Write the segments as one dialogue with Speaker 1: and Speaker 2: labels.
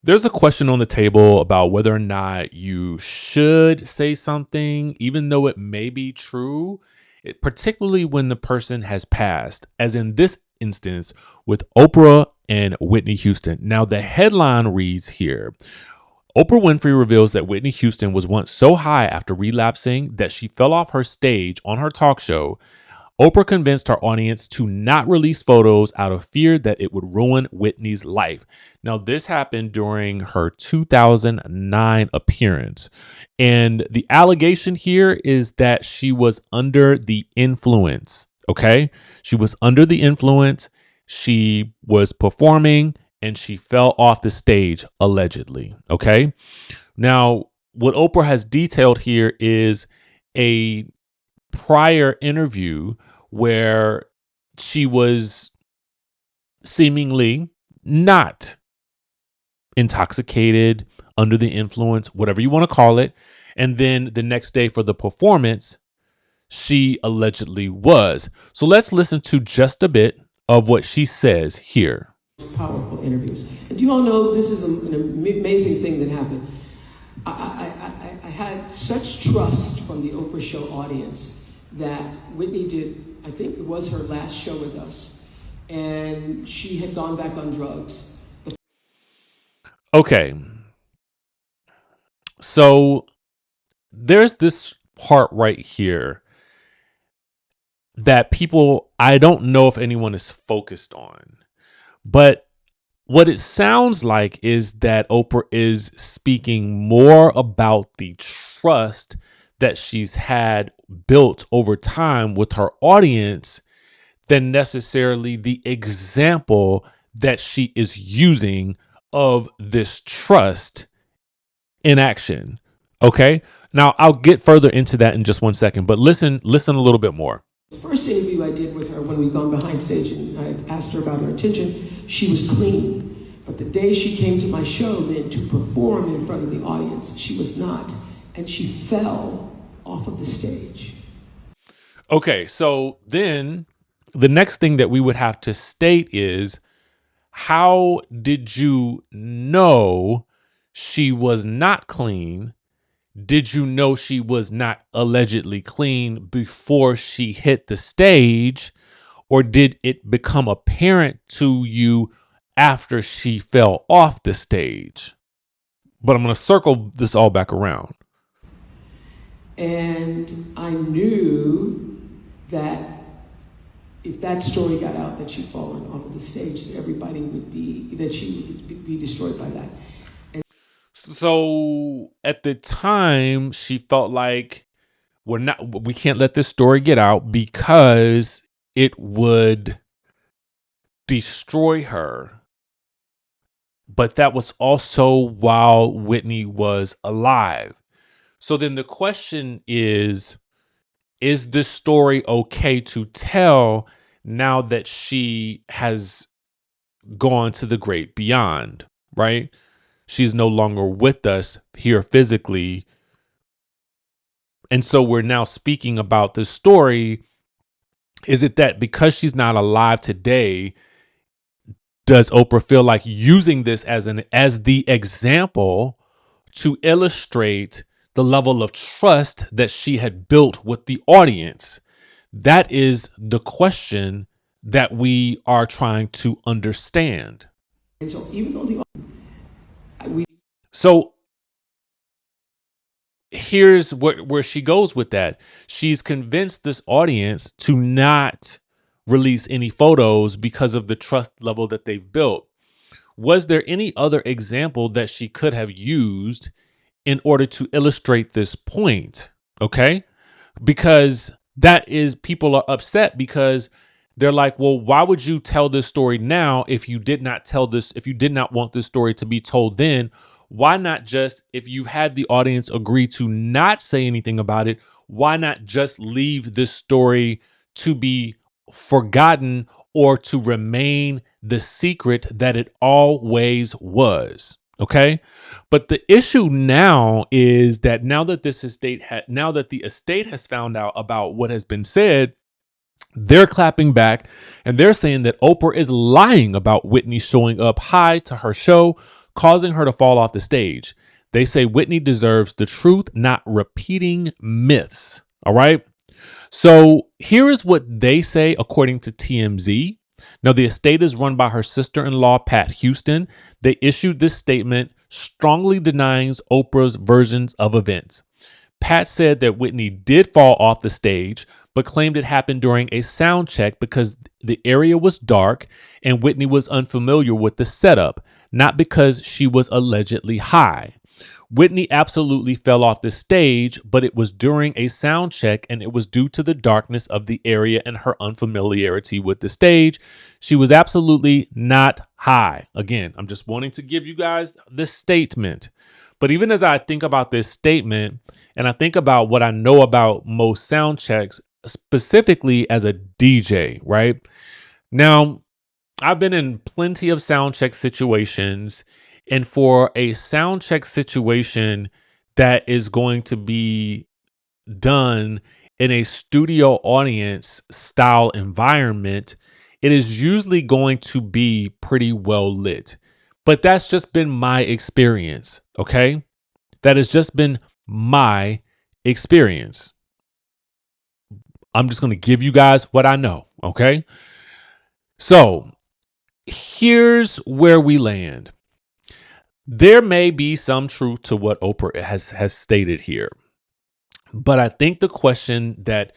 Speaker 1: There's a question on the table about whether or not you should say something, even though it may be true, particularly when the person has passed, as in this instance with Oprah and Whitney Houston. Now, the headline reads here: Oprah Winfrey reveals that Whitney Houston was once so high after relapsing that she fell off her stage on her talk show. Oprah convinced her audience to not release photos out of fear that it would ruin Whitney's life. Now, this happened during her 2009 appearance. And the allegation here is that she was under the influence. Okay. She was under the influence. She was performing and she fell off the stage, allegedly. Okay. Now, what Oprah has detailed here is a prior interview where she was seemingly not intoxicated, under the influence, whatever you want to call it. And then the next day for the performance, she allegedly was. So let's listen to just a bit of what she says here.
Speaker 2: Powerful interviews. And you all know this is an amazing thing that happened. I had such trust from the Oprah show audience that Whitney did, I think it was her last show with us, and she had gone back on drugs.
Speaker 1: Okay. So there's this part right here that I don't know if anyone is focused on, but what it sounds like is that Oprah is speaking more about the trust that she's had built over time with her audience than necessarily the example that she is using of this trust in action. Okay. Now I'll get further into that in just 1 second, but listen a little bit more.
Speaker 2: The first interview I did with her when we'd gone behind stage and I asked her about her intention, she was clean. But the day she came to my show then to perform in front of the audience, she was not. And she fell off of the stage.
Speaker 1: Okay, so then the next thing that we would have to state is, how did you know she was not clean? Did you know she was not allegedly clean before she hit the stage? Or did it become apparent to you after she fell off the stage? But I'm going to circle this all back around.
Speaker 2: And I knew that if that story got out that she'd fallen off of the stage, that she would be destroyed by that.
Speaker 1: So at the time, she felt like we can't let this story get out because it would destroy her. But that was also while Whitney was alive. So then the question is this story okay to tell now that she has gone to the great beyond, right? She's no longer with us here physically. And so we're now speaking about this story. Is it that because she's not alive today, does Oprah feel like using this as the example to illustrate the level of trust that she had built with the audience? That is the question that we are trying to understand.
Speaker 2: And so even though
Speaker 1: So here's where she goes with that. She's convinced this audience to not release any photos because of the trust level that they've built. Was there any other example that she could have used in order to illustrate this point? Okay. Because people are upset because they're like, well, why would you tell this story now if you did not want this story to be told then? Why not just, if you had the audience agree to not say anything about it, why not just leave this story to be forgotten or to remain the secret that it always was? Okay. But the issue now is that now that the estate has found out about what has been said, they're clapping back and they're saying that Oprah is lying about Whitney showing up high to her show, causing her to fall off the stage. They say Whitney deserves the truth, not repeating myths. All right. So here is what they say according to TMZ. Now, the estate is run by her sister in law, Pat Houston. They issued this statement strongly denying Oprah's versions of events. Pat said that Whitney did fall off the stage, but claimed it happened during a sound check because the area was dark and Whitney was unfamiliar with the setup, not because she was allegedly high. Whitney absolutely fell off the stage, but it was during a sound check and it was due to the darkness of the area and her unfamiliarity with the stage. She was absolutely not high. Again, I'm just wanting to give you guys this statement. But even as I think about this statement and I think about what I know about most sound checks, specifically as a DJ, right? Now, I've been in plenty of sound check situations, and for a sound check situation that is going to be done in a studio audience style environment, it is usually going to be pretty well lit. But that's just been my experience, okay? That has just been my experience. I'm just going to give you guys what I know, okay? So, here's where we land. There may be some truth to what Oprah has stated here, but I think the question that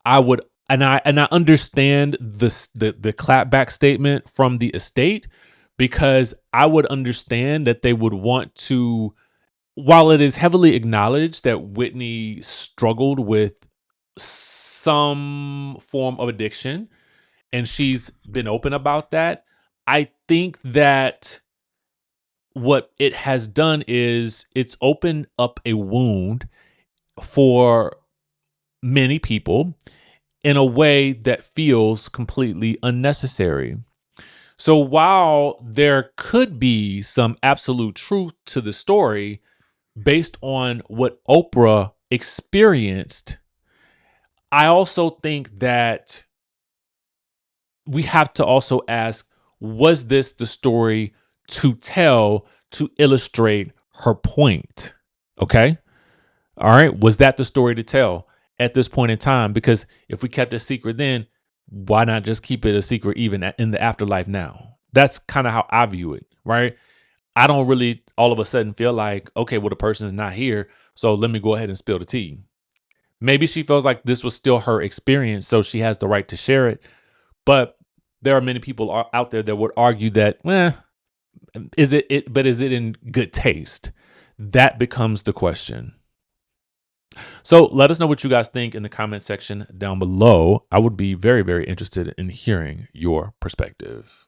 Speaker 1: I would and I understand the clapback statement from the estate, because I would understand that they would want to, while it is heavily acknowledged that Whitney struggled with some form of addiction and she's been open about that. I think that what it has done is it's opened up a wound for many people in a way that feels completely unnecessary. So while there could be some absolute truth to the story based on what Oprah experienced, I also think that we have to also ask, was this the story to tell to illustrate her point? Okay. All right. Was that the story to tell at this point in time? Because if we kept it secret then, why not just keep it a secret even in the afterlife now? That's kind of how I view it. Right. I don't really all of a sudden feel like, okay, well, the person is not here, so let me go ahead and spill the tea. Maybe she feels like this was still her experience, so she has the right to share it. But there are many people out there that would argue that, but is it in good taste? That becomes the question. So let us know what you guys think in the comment section down below. I would be very, very interested in hearing your perspective.